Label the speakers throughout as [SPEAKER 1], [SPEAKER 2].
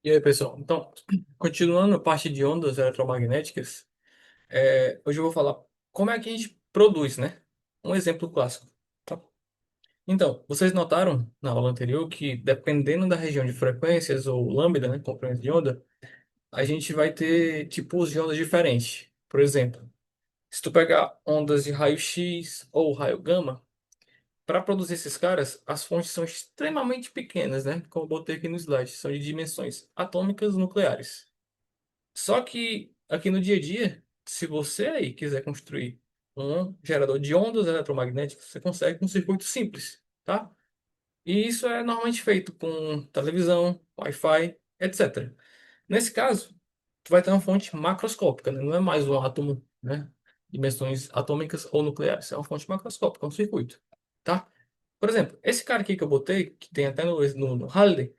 [SPEAKER 1] E aí, pessoal? Então, continuando a parte de ondas eletromagnéticas, hoje eu vou falar como é que a gente produz, né? Um exemplo clássico. Tá? Então, vocês notaram na aula anterior que dependendo da região de frequências ou lambda, né, comprimento de onda, a gente vai ter tipos de ondas diferentes. Por exemplo, se tu pegar ondas de raio-x ou raio gama, para produzir esses caras, as fontes são extremamente pequenas, né? Como eu botei aqui no slide, são de dimensões atômicas nucleares. Só que aqui no dia a dia, se você aí quiser construir um gerador de ondas eletromagnéticas, você consegue com um circuito simples, tá? E isso é normalmente feito com televisão, Wi-Fi, etc. Nesse caso, tu vai ter uma fonte macroscópica, né? Não é mais um átomo, né? Dimensões atômicas ou nucleares. É uma fonte macroscópica, um circuito, tá? Por exemplo, esse cara aqui que eu botei, que tem até no Halliday,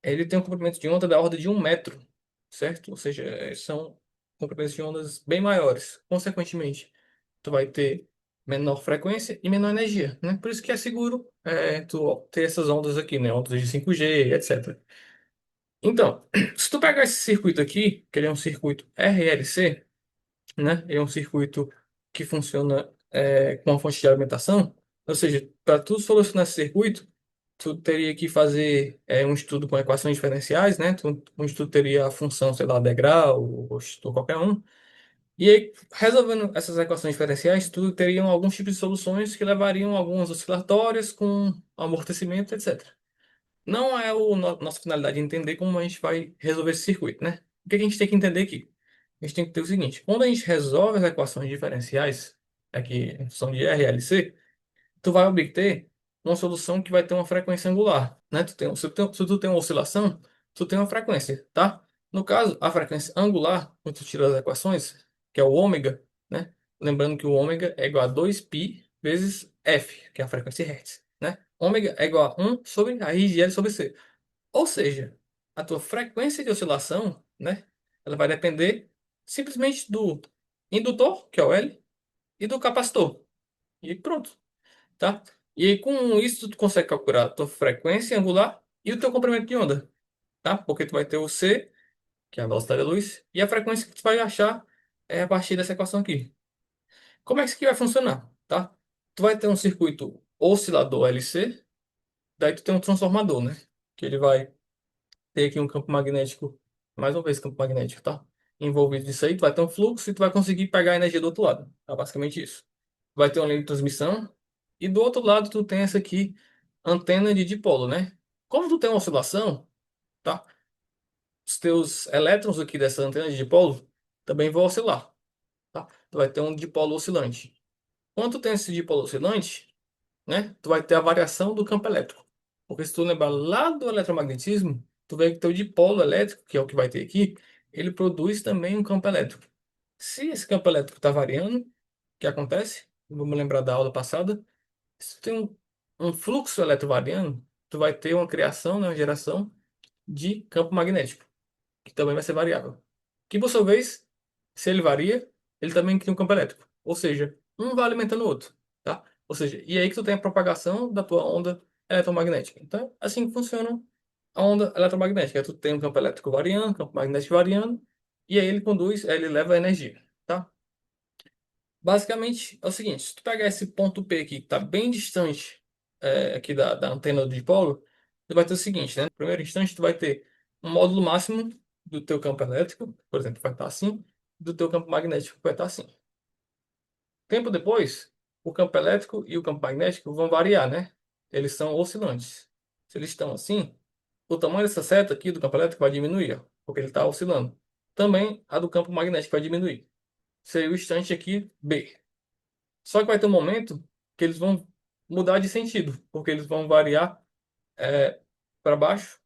[SPEAKER 1] ele tem um comprimento de onda da ordem de 1 metro, certo? Ou seja, são comprimentos de ondas bem maiores. Consequentemente, tu vai ter menor frequência e menor energia, né? Por isso que é seguro tu ter essas ondas aqui, né? Ondas de 5G, etc. Então, se tu pegar esse circuito aqui, que ele é um circuito RLC, né? Ele é um circuito que funciona com uma fonte de alimentação. Ou seja, para tu solucionar esse circuito, tu teria que fazer um estudo com equações diferenciais, né? Um estudo teria a função, sei lá, degrau ou qualquer um. E aí, resolvendo essas equações diferenciais, tu teria alguns tipos de soluções que levariam a algumas oscilatórias com amortecimento, etc. Não é nossa finalidade entender como a gente vai resolver esse circuito, né? O que a gente tem que entender aqui? A gente tem que ter o seguinte: quando a gente resolve as equações diferenciais, aqui em função de RLC, tu vai obter uma solução que vai ter uma frequência angular, né? Se tu tem uma oscilação, tu tem uma frequência, tá? No caso, a frequência angular, quando tu tira as equações, que é o ômega, né? Lembrando que o ômega é igual a 2π vezes f, que é a frequência em hertz, né? Ômega é igual a 1 sobre raiz de L sobre C. Ou seja, a tua frequência de oscilação, né? Ela vai depender simplesmente do indutor, que é o L, e do capacitor. E pronto, tá? E aí, com isso, tu consegue calcular a tua frequência angular e o teu comprimento de onda, tá? Porque tu vai ter o C, que é a velocidade da luz, e a frequência que tu vai achar a partir dessa equação aqui. Como é que isso aqui vai funcionar, tá? Tu vai ter um circuito oscilador LC, daí tu tem um transformador, né? Que ele vai ter aqui um campo magnético, mais uma vez campo magnético, tá? Envolvido nisso aí, tu vai ter um fluxo e tu vai conseguir pegar a energia do outro lado. É basicamente isso. Vai ter uma linha de transmissão e do outro lado tu tem essa aqui, antena de dipolo, né? Como tu tem uma oscilação, tá? Os teus elétrons aqui dessa antena de dipolo também vão oscilar, tá? Tu vai ter um dipolo oscilante. Quando tu tem esse dipolo oscilante, né? Tu vai ter a variação do campo elétrico. Porque se tu lembrar lá do eletromagnetismo, tu vê que teu dipolo elétrico, que é o que vai ter aqui, ele produz também um campo elétrico. Se esse campo elétrico está variando, o que acontece? Vamos lembrar da aula passada. Se tu tem um fluxo eletrovariando, tu vai ter uma criação, né, uma geração de campo magnético, que também vai ser variável. Que por sua vez, se ele varia, ele também cria um campo elétrico. Ou seja, um vai alimentando o outro, tá? Ou seja, e aí que tu tem a propagação da tua onda eletromagnética. Então, assim que funciona a onda eletromagnética. Tu tem um campo elétrico variando, campo magnético variando, e aí ele conduz, ele leva a energia, tá? Basicamente é o seguinte, se tu pegar esse ponto P aqui, que está bem distante aqui da antena do dipolo, tu vai ter o seguinte, né? No primeiro instante, tu vai ter um módulo máximo do teu campo elétrico, por exemplo, vai estar assim, do teu campo magnético vai estar assim. Tempo depois, o campo elétrico e o campo magnético vão variar, né? Eles são oscilantes. Se eles estão assim, o tamanho dessa seta aqui do campo elétrico vai diminuir, ó, porque ele está oscilando. Também a do campo magnético vai diminuir. Seria o instante aqui B. Só que vai ter um momento que eles vão mudar de sentido, porque eles vão variar para baixo,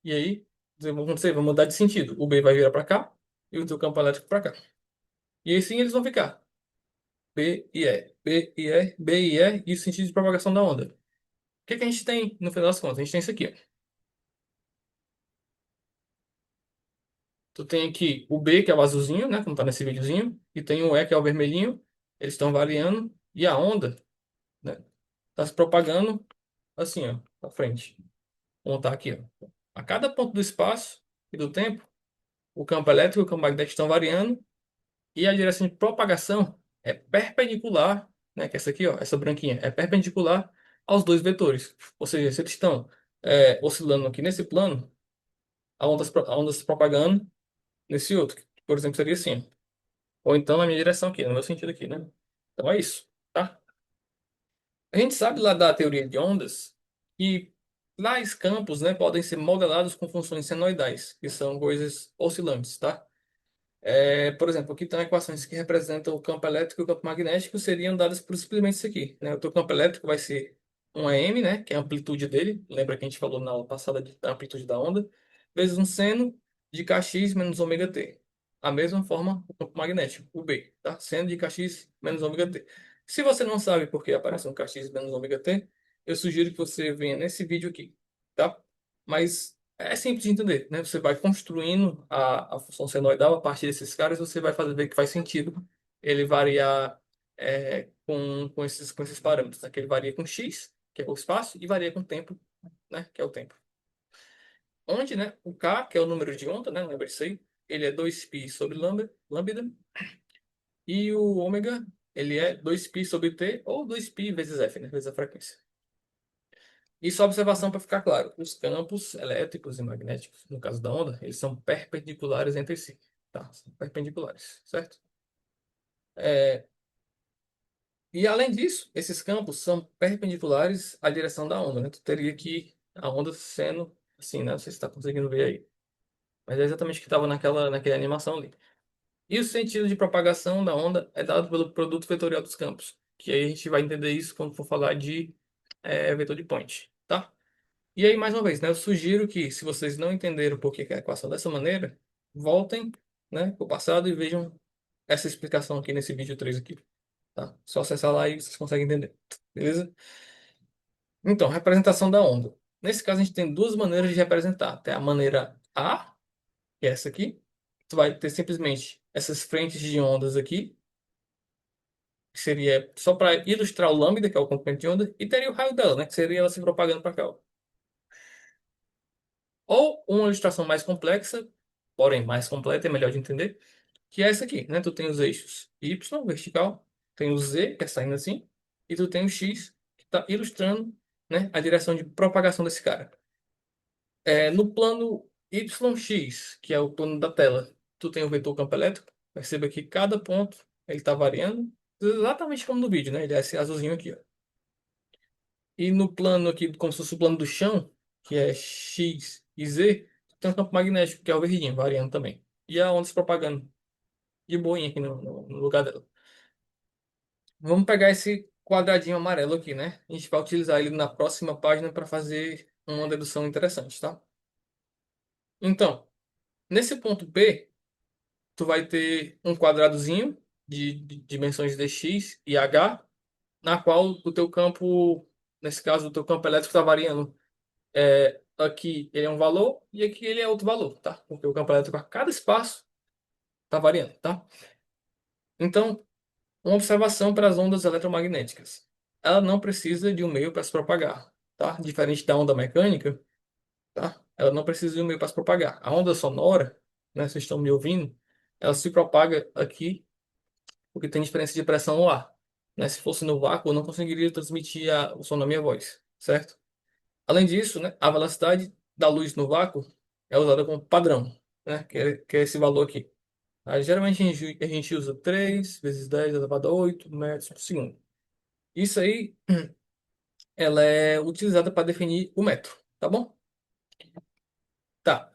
[SPEAKER 1] e aí vão acontecer, vão mudar de sentido. O B vai virar para cá e o teu campo elétrico para cá. E aí sim eles vão ficar B e E, B e E, B e E, e o sentido de propagação da onda. O que que a gente tem no final das contas? A gente tem isso aqui, ó. Tu tem aqui o B, que é o azulzinho, né, como tá nesse videozinho, e tem o E, que é o vermelhinho. Eles estão variando, e a onda, né, tá se propagando assim, ó, para frente. Vou montar aqui, ó. A cada ponto do espaço e do tempo, o campo elétrico e o campo magnético estão variando e a direção de propagação é perpendicular, né, que é essa aqui, ó, essa branquinha, é perpendicular aos dois vetores. Ou seja, se eles estão oscilando aqui nesse plano, a onda se propagando nesse outro, que, por exemplo, seria assim. Ou então na minha direção aqui, no meu sentido aqui, né? Então é isso, tá? A gente sabe lá da teoria de ondas que tais campos, né, podem ser modelados com funções senoidais, que são coisas oscilantes, tá? Por exemplo, aqui estão equações que representam o campo elétrico e o campo magnético, seriam dadas por simplesmente isso aqui, né? O teu campo elétrico vai ser um AM, né, que é a amplitude dele, lembra que a gente falou na aula passada da amplitude da onda, vezes um seno de kx menos ômega t. A mesma forma, o campo magnético, o B, tá? Seno de kx menos ômega t. Se você não sabe por que aparece um kx menos ômega t, eu sugiro que você venha nesse vídeo aqui, tá? Mas é simples de entender, né? Você vai construindo a função senoidal a partir desses caras, você vai fazer ver que faz sentido ele variar com esses parâmetros, né? Que ele varia com x, que é o espaço, e varia com o tempo, né? Que é o tempo. Onde, né? O k, que é o número de onda, né? Lembra isso aí? Ele é 2π sobre lambda, e o ômega, ele é 2π sobre t, ou 2π vezes f, né? Vezes a frequência. E só observação para ficar claro, os campos elétricos e magnéticos, no caso da onda, eles são perpendiculares entre si, tá? São perpendiculares, certo? É, e além disso, esses campos são perpendiculares à direção da onda, né? Tu teria que a onda sendo assim, né? Não sei se está conseguindo ver aí, mas é exatamente o que estava naquela animação ali. E o sentido de propagação da onda é dado pelo produto vetorial dos campos, que aí a gente vai entender isso quando for falar de vetor de point, tá? E aí, mais uma vez, né, eu sugiro que, se vocês não entenderam por que que é a equação dessa maneira, voltem, né, para o passado e vejam essa explicação aqui nesse vídeo 3 aqui, tá? Só acessar lá e vocês conseguem entender, beleza? Então, representação da onda. Nesse caso, a gente tem duas maneiras de representar. Tem a maneira A, que é essa aqui. Tu vai ter simplesmente essas frentes de ondas aqui, que seria só para ilustrar o lambda, que é o comprimento de onda, e teria o raio dela, né, que seria ela se propagando para cá, ó. Ou uma ilustração mais complexa, porém mais completa, é melhor de entender, que é essa aqui, né? Tu tem os eixos Y, vertical, tem o Z, que é saindo assim, e tu tem o X, que está ilustrando, né, a direção de propagação desse cara. No plano YX, que é o plano da tela, tu tem o vetor campo elétrico, perceba que cada ponto ele está variando, exatamente como no vídeo, né? Ele é esse azulzinho aqui, ó. E no plano aqui, como se fosse o plano do chão, que é X e Z, tem um campo magnético, que é o verdinho, variando também. E a onda se propagando de boinha aqui no lugar dela. Vamos pegar esse quadradinho amarelo aqui, né? A gente vai utilizar ele na próxima página para fazer uma dedução interessante, tá? Então, nesse ponto P, tu vai ter um quadradozinho de dimensões dx e h, na qual o teu campo, nesse caso, o teu campo elétrico está variando. Aqui ele é um valor e aqui ele é outro valor, tá? Porque o campo elétrico a cada espaço está variando, tá? Então, uma observação para as ondas eletromagnéticas. Ela não precisa de um meio para se propagar, tá? Diferente da onda mecânica, tá? Ela não precisa de um meio para se propagar. A onda sonora, né, vocês estão me ouvindo, ela se propaga aqui porque tem diferença de pressão no ar, né? Se fosse no vácuo, eu não conseguiria transmitir o som da minha voz, certo? Além disso, né, a velocidade da luz no vácuo é usada como padrão, né, que é esse valor aqui. Aí, geralmente a gente usa 3 vezes 10 elevado a 8 metros por segundo. Isso aí, ela é utilizada para definir o metro, tá bom? Tá.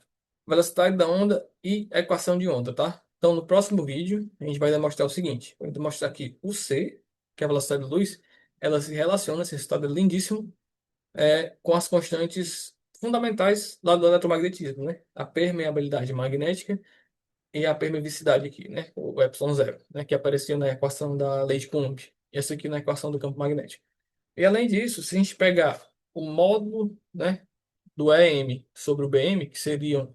[SPEAKER 1] Velocidade da onda e a equação de onda, tá? Então, no próximo vídeo, a gente vai demonstrar o seguinte. Vou demonstrar que o C, que é a velocidade da luz, ela se relaciona, esse resultado é lindíssimo, com as constantes fundamentais lá do eletromagnetismo, né? A permeabilidade magnética e a permeabilidade aqui, né? O epsilon zero, né? Que aparecia na equação da lei de Coulomb. E essa aqui na equação do campo magnético. E além disso, se a gente pegar o módulo, né, do EM sobre o BM, que seriam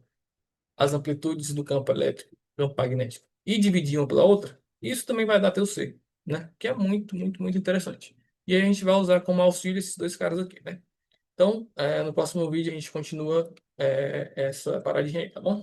[SPEAKER 1] as amplitudes do campo elétrico, campo magnético, e dividir uma pela outra, isso também vai dar teu C, né? Que é muito, muito, muito interessante. E aí a gente vai usar como auxílio esses dois caras aqui, né? Então, no próximo vídeo a gente continua essa paradinha aí, tá bom?